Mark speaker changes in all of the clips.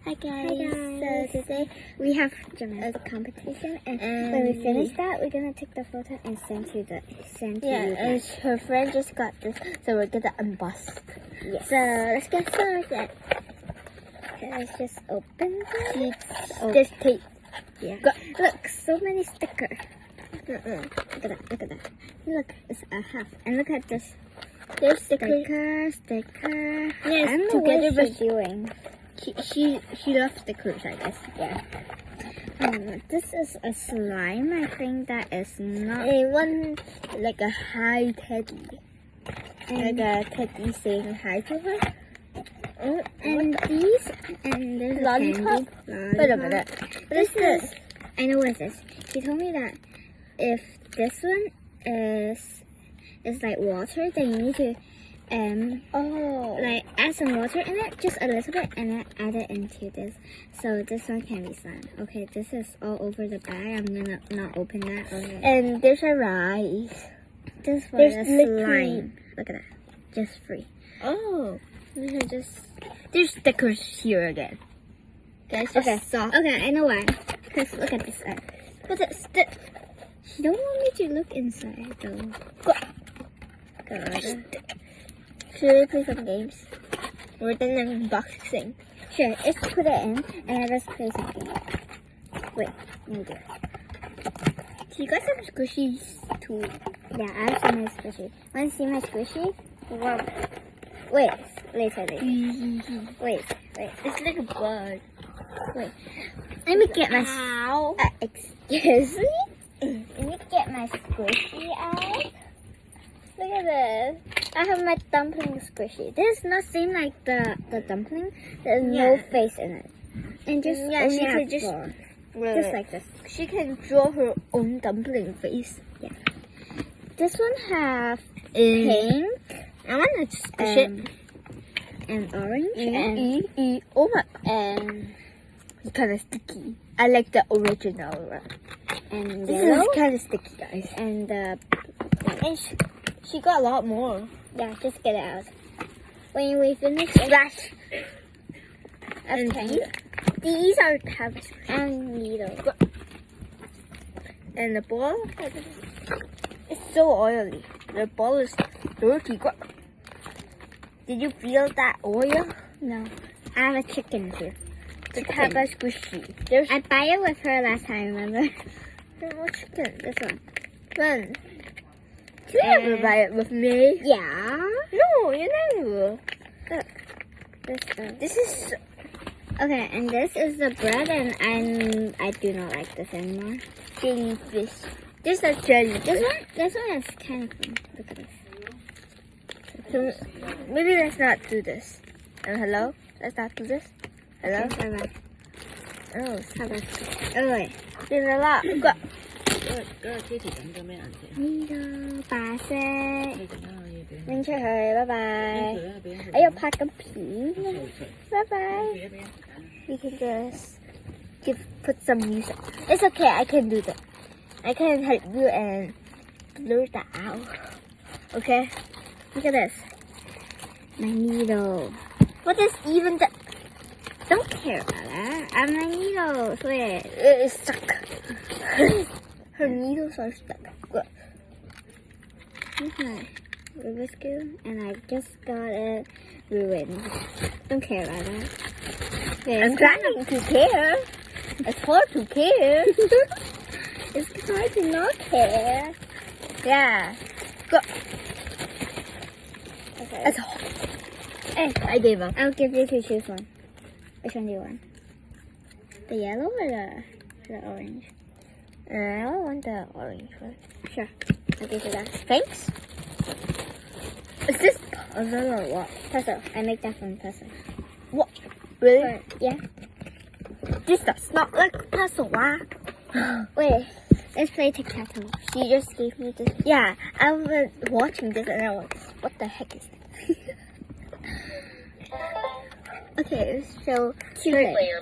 Speaker 1: Hi guys.
Speaker 2: Hi guys.
Speaker 1: So today we have gymnastic competition, and when we finish that, we're gonna take the photo and send to you
Speaker 2: And
Speaker 1: guys.
Speaker 2: her friend just got this, so we're gonna unbox.
Speaker 1: Yes.
Speaker 2: So let's get started.
Speaker 1: Okay, let's just open this.
Speaker 2: Just tape.
Speaker 1: Yeah.
Speaker 2: Go.
Speaker 1: Look, so many stickers. Look at that. Look at that. Look, it's a half. And look at this.
Speaker 2: There's sticker.
Speaker 1: Sticker.
Speaker 2: Yes,
Speaker 1: I don't know
Speaker 2: together
Speaker 1: what she's doing.
Speaker 2: She loves stickers, I guess.
Speaker 1: Yeah. This is a slime. I think that is not.
Speaker 2: One like a hi teddy. Like a teddy saying hi to her.
Speaker 1: And these, and there's
Speaker 2: Lollipop?
Speaker 1: a candy.
Speaker 2: Wait a minute. What is this?
Speaker 1: I know what it is. She told me that if this one is like water, then you need to like add some water in it, just a little bit, and then add it into this. So this one can be slime. Okay, this is all over the bag. I'm gonna not open that. Okay.
Speaker 2: And there's a rice.
Speaker 1: This one
Speaker 2: There's
Speaker 1: is
Speaker 2: liquid.
Speaker 1: slime. Look at that. Just free.
Speaker 2: Oh, we can just. There's stickers here again. Guys, just
Speaker 1: Okay.
Speaker 2: soft.
Speaker 1: Okay, I know why. Because look at this side.
Speaker 2: But it's the.
Speaker 1: She don't want me to look inside though. God.
Speaker 2: Should we play some games? We're done unboxing.
Speaker 1: Sure, let's put it in and let's play something. Wait, let me do it.
Speaker 2: She got some squishies too.
Speaker 1: Yeah, I have some my squishy. Want to see my squishy? Wow. Wait, later. Wait.
Speaker 2: It's like a bug.
Speaker 1: Wait. Let me get my.
Speaker 2: Ow.
Speaker 1: Excuse me. Let me get my squishy out. Look at this. I have my dumpling squishy. This is not same like the dumpling. There's no face in it. And just only
Speaker 2: she
Speaker 1: have
Speaker 2: could just
Speaker 1: four. Just like this.
Speaker 2: she can draw her own dumpling face.
Speaker 1: Yeah. This one have
Speaker 2: Pink.
Speaker 1: pink
Speaker 2: I want to squish it.
Speaker 1: and orange
Speaker 2: Oh my!
Speaker 1: and
Speaker 2: It's kind of sticky. I like the original one.
Speaker 1: and
Speaker 2: This
Speaker 1: yellow
Speaker 2: is kind of sticky, guys.
Speaker 1: and
Speaker 2: And she got a lot more.
Speaker 1: yeah, just get it out. When we finish
Speaker 2: Splash.
Speaker 1: and pink
Speaker 2: These are tabs.
Speaker 1: and needle.
Speaker 2: And the ball, it's so oily. The ball is dirty. Did you feel that oil?
Speaker 1: No, I have a chicken too.
Speaker 2: The tab is squishy. There's
Speaker 1: I buy it with her last time, remember?
Speaker 2: no chicken.
Speaker 1: This one.
Speaker 2: When? You never buy it with me.
Speaker 1: Yeah.
Speaker 2: No, you never.
Speaker 1: This
Speaker 2: This is
Speaker 1: okay, and this is the bread, and I do not like this anymore.
Speaker 2: jellyfish. This is jellyfish.
Speaker 1: This one is kind of fun. Look at this.
Speaker 2: So maybe let's not do this. Hello? Let's not do this. Hello?
Speaker 1: Okay, bye bye.
Speaker 2: Oh,
Speaker 1: Bye bye. Oh wait.
Speaker 2: there's a lot.
Speaker 1: 呢度白色，拎出去，拜拜。哎呀，拍緊片啊，拜拜。
Speaker 2: We can just put some music. It's okay, I can do that. I can help you and blur that out. Okay?
Speaker 1: Look at this. My needle.
Speaker 2: What is even the...
Speaker 1: Don't care about that. And my needles. Wait.
Speaker 2: It is stuck. Her needles are stuck. Good.
Speaker 1: Here's my Rubik's Cube, and I just got it ruined. Don't care about that. Okay,
Speaker 2: I'm trying to care. It's hard to care.
Speaker 1: it's hard to not care.
Speaker 2: Yeah. Go.
Speaker 1: Okay.
Speaker 2: It's hard. Hey, I gave up.
Speaker 1: I'll give you to choose one. Which one do you want? The yellow or the orange?
Speaker 2: I want the orange one.
Speaker 1: Sure. I'll give you that.
Speaker 2: Thanks. Is this puzzle or what?
Speaker 1: Puzzle. I make that from puzzle.
Speaker 2: What? Really?
Speaker 1: Yeah.
Speaker 2: This does not look like puzzle. Wow.
Speaker 1: Wait. Let's play tic-tac-toe.
Speaker 2: She just gave me this. Yeah, I was watching this and I was, what the heck is that? Okay, so
Speaker 1: Player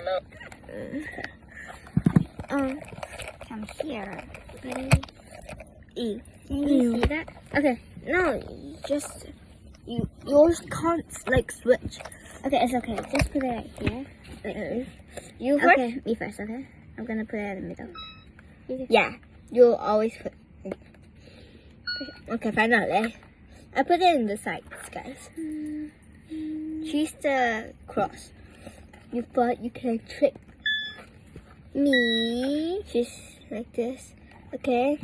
Speaker 2: come here.
Speaker 1: Can you see that?
Speaker 2: Okay, no, just yours can't like switch.
Speaker 1: Okay, it's okay. Just put it right here.
Speaker 2: You first?
Speaker 1: Okay, me first, okay? I'm gonna put it in the middle.
Speaker 2: Yeah, you always put. Okay, finally. I put it in the sides, guys. She's the cross. You thought you can trick me. She's like this. Okay.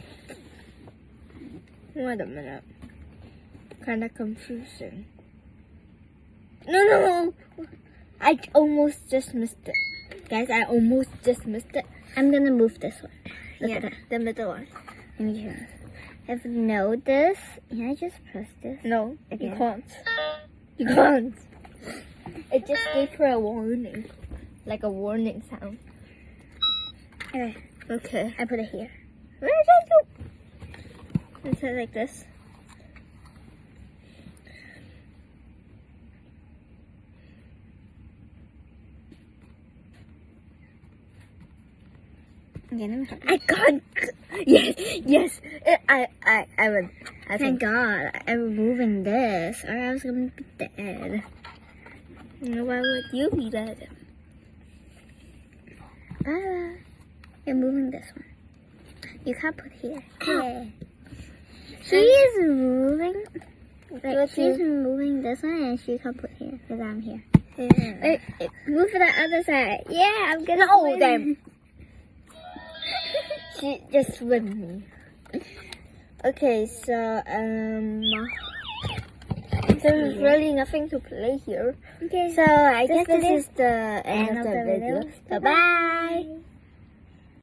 Speaker 2: Wait a minute. Kinda confusing. No. I almost just missed it. Guys, I almost just missed it.
Speaker 1: I'm gonna move this one. Look
Speaker 2: Yeah,
Speaker 1: at that.
Speaker 2: the middle one.
Speaker 1: Let me hear. If you know this, can I just press this?
Speaker 2: No, you
Speaker 1: Again.
Speaker 2: can't. You can't. It just gave her a warning. Like a warning sound.
Speaker 1: Okay,
Speaker 2: Okay.
Speaker 1: I put it here.
Speaker 2: Where did I go? Is it like this?
Speaker 1: Okay, let me try.
Speaker 2: I can't. Yes. I win. I
Speaker 1: Thank
Speaker 2: think.
Speaker 1: God, I'm moving this, or I was gonna be dead.
Speaker 2: Why would you be dead?
Speaker 1: You're moving this one. You can't put here. Okay. She is moving. Like, she's moving this one, and she can't put here because I'm here.
Speaker 2: Yeah.
Speaker 1: Wait, move to the other side. Yeah, I'm gonna.
Speaker 2: No,
Speaker 1: win.
Speaker 2: damn. She just win me. Okay, so there's really nothing to play here.
Speaker 1: Okay.
Speaker 2: So I guess
Speaker 1: This
Speaker 2: this is the end of the video. Bye bye.